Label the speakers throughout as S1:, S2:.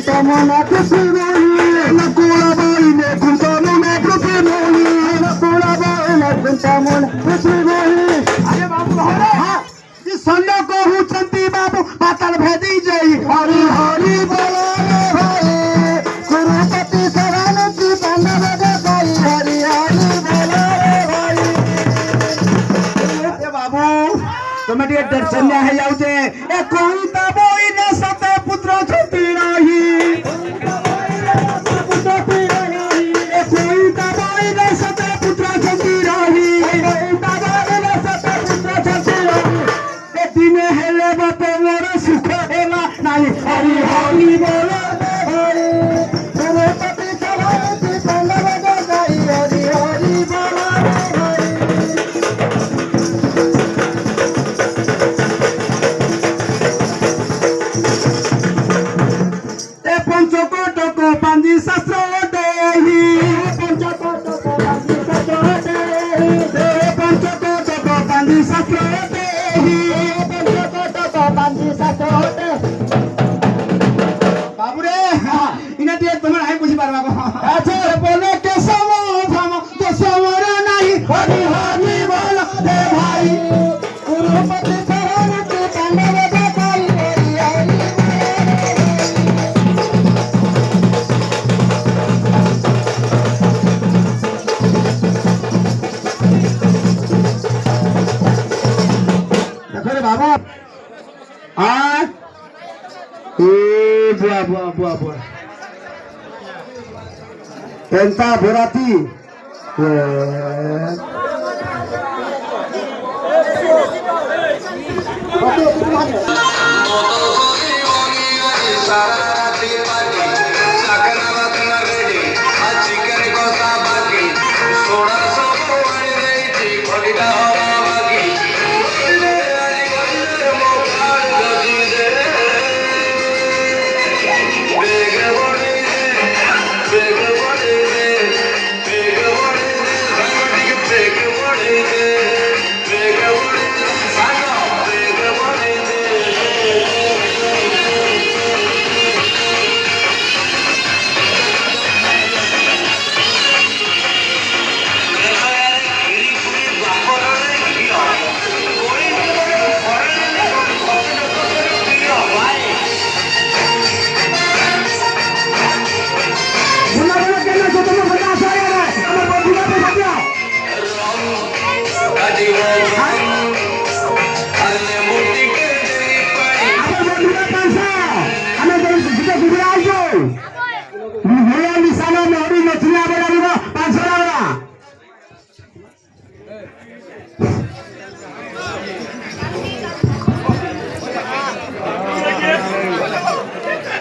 S1: kuntamona kusimoni nakula baine kuntamona kusimoni nakula baine kuntamona kusimoni अरे बाबू हाँ ये Sunday को हूँ चंती बाबू पातल भेदी जई हरी हरी बोलो रे भाई गुरुपति शरणती पांडव भाई हरी हरी बोलो रे भाई ए बाबू तुम्हें ये दर्शन है जाऊचे ए कोई तबो इने सते पुत्र छुटी नहीं हरी हरी बोलो हरी गुरुपति शरणती पांडव भाई हरी हरी बोलो हरी पंचकोटक पांजी शास्त्र देही पंचकोटक पांजी शास्त्र देही पंचकोटक पांजी शास्त्र देही पंचकोटक पांजी शास्त्र देही बाबूरे इना दिए तुम्हें नहीं पूछ पारबा अच्छा बोले के समो हम तो समरा नहीं हरी हरी बोलो रे भाई गुरुपति शरणती पांडव भाई हरी हरी देखो रे बाबा आज बुआ बुआ बुआ बुआ एंता बेराती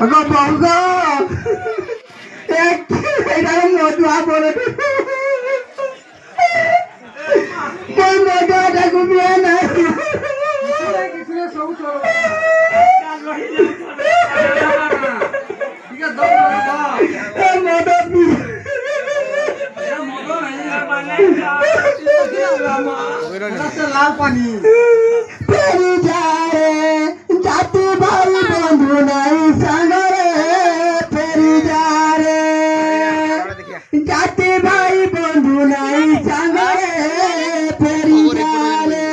S1: अगर बहुगा एक इधर मोटवा बोले कोई मोटवा देखो भी है ना किसने सब चलो ठीक है दो मोटवा भी मोटवा नहीं है लाल पानी तेरी जा रे जाती भाई बंधु नहीं संगरे फेरी जा रे जाती भाई बंधु नहीं संगरे फेरी जा रे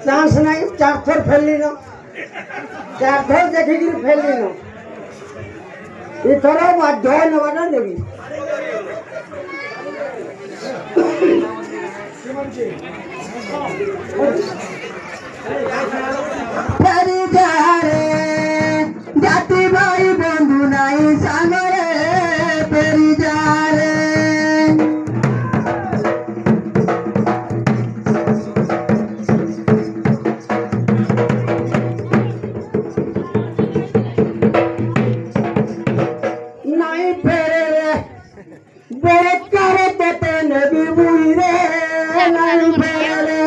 S1: चांस नहीं चार थोर फेल लीनो चार थोर देखी कि फेल लीनो इतना बात न बना देगी फेरी जा रे जाती भाई बंधु नहीं संगरे फेरी जा रे नहीं फेरे रे बेरे करे देते नबी बुई रे नहीं फेरे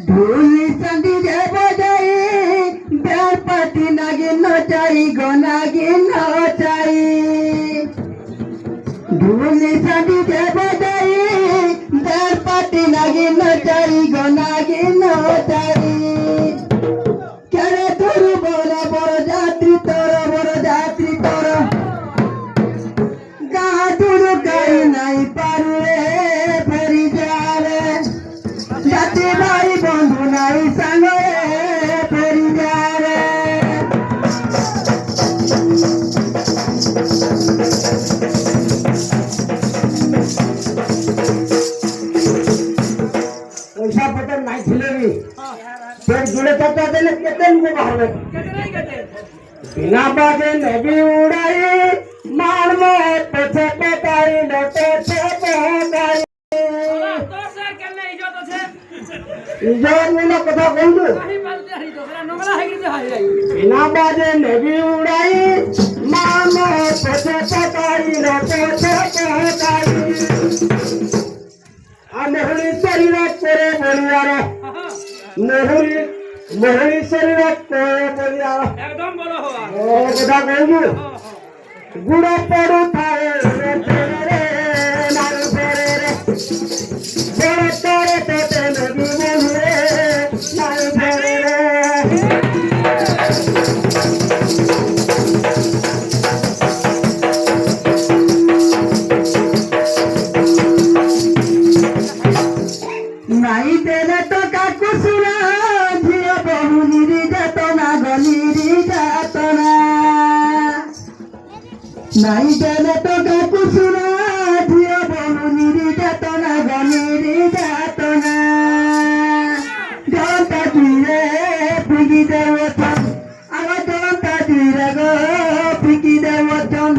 S1: भूली संदी जे बजाई ब्याहपति नागिन नचाई गो नागिन नचाई भूली संदी जे बजाई বরযাত্রী তোর গাঁটুর গাই নাই পারে ফেরি যারে জাতি ভাই বন্ধু নাই সাঙ্গে ফেরি যারে পয়সা পতর নাই ছিলে फिर जुड़े करता देले कितने को बाहर बिना बाजे नबी उड़ाई मार में पछे पताई लटे छे पताई
S2: तो सर करने इज्जत আছে
S1: इज्जत में ना कथा बोल दो
S2: नहीं बोलते हरी तो मेरा नगला है कि हाई रही
S1: बिना बाजे नबी उड़ाई मार में पछे पताई लटे छे पताई आ नेहरी शरीर करे बोलिया रे मोहरी शरीर बोलिया
S2: एकदम बोलो हो
S1: ओ कथा कहू गुड़ पड़ू थाए रे तेरे नाल फेरे रे बड़े तोरे तोते नबी बोले नाल फेरे रे नहीं देने तो काकू सुना झियो बहु निरी जातना गनीरी जातना नहीं देने तो काकू सुना झियो बहु निरी जातना गनीरी जातना जनता धीरे फिकी देवतन आवा जनता धीरे गो फिकी देवतन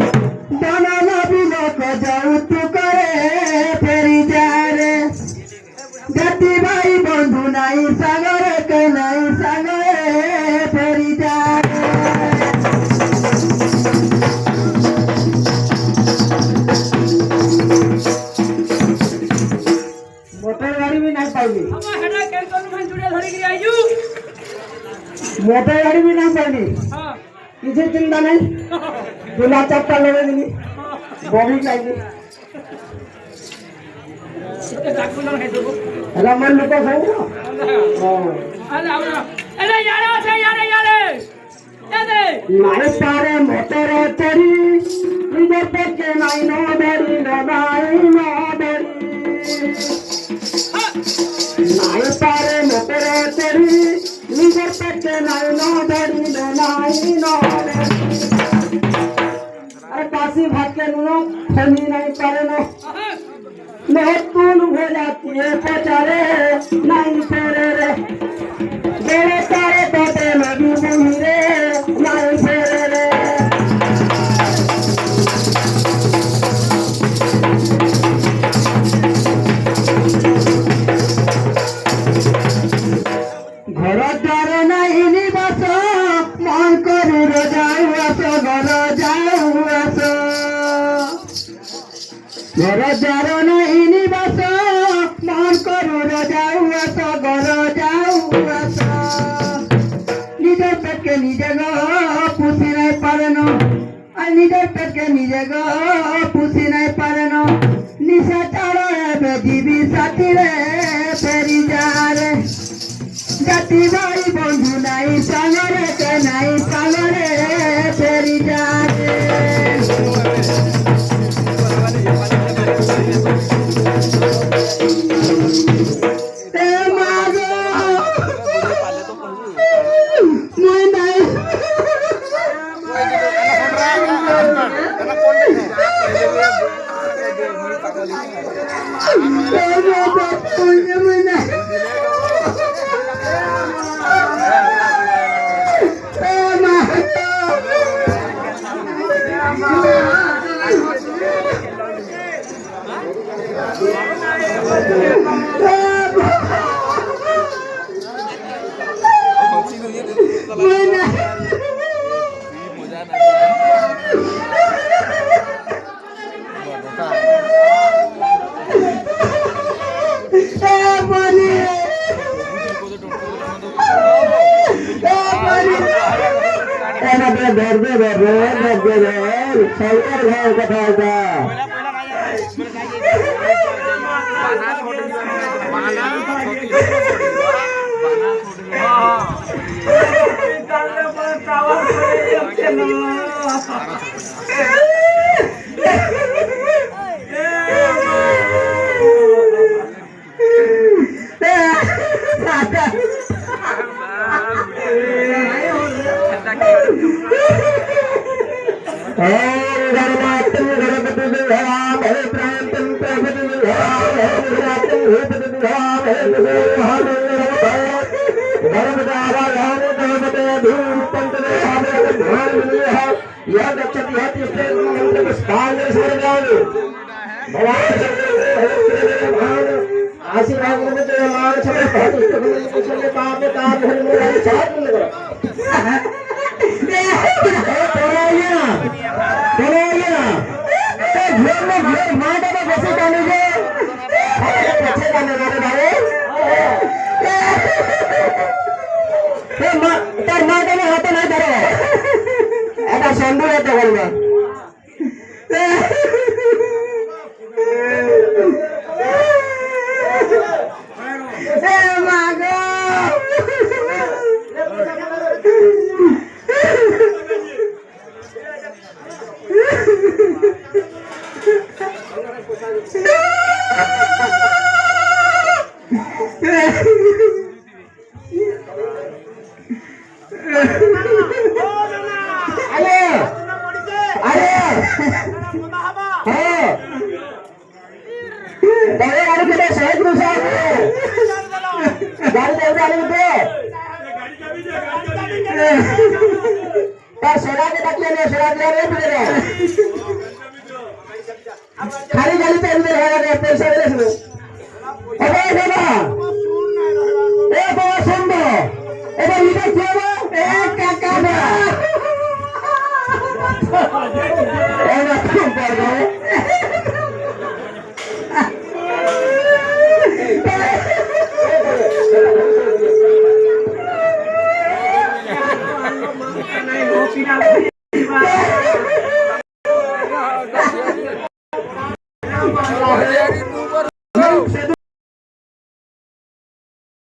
S1: दोनों नबी लोग जाऊ तू करे फेरी जा रे জাতি ভাই বন্ধু নাই সাগরে কে নাই সাগরে ফেরি যায় মোটর গাড়ি भी नहीं पाइली
S2: আমার হেডা কেন কোন জুড়ে ধরি গই আইজু
S1: मोटर गाड़ी भी नहीं पाइली
S2: हां
S1: किसी चिंता नहीं दूल्हा चप्पा लगे दिली बॉडी चाहिए
S2: এটা ডাকুন না খাই দেবো
S1: रमन लोग खाऊ
S2: আরে আমরা আরে यार আছে यार দে
S1: नहीं पारे मोटर चरी निजे पेके नहीं नो बेरी नो बेरी नहीं पारे मोटर चरी निजे पेके नहीं नो बेरी नो अरे काशी भाग के नुनो फनी नहीं पारे नो महत्वपूर्ण हो जाती है पचारे नहीं फेरे रे बेरे तारे तोते नबी मुही रे नहीं फेरे रे घर द्वार नहीं निवास मन करू जाऊ आस घर जाऊ आस घर द्वार नहीं निवास मन करू जाऊ आस घर जाऊ आस निजे पेटके निजे गो पुषि नहीं पारे न निजे पेटके निजे गो पुषि नहीं पारे न निशा चढ़ एबे जीवी साथी रे फेरी जा रे जाति भाई बंधु नहीं सागरे के नहीं सागरे फेरी जा रे
S2: বানা
S1: তার মাটাকে হাতে না ধরো এটা সন্দেহ হতে বলবে খালি গাড়ি তো এমনি হয়ে গেছে পয়সা বেড়েছিল সুন্দর এবার এটা কি হবে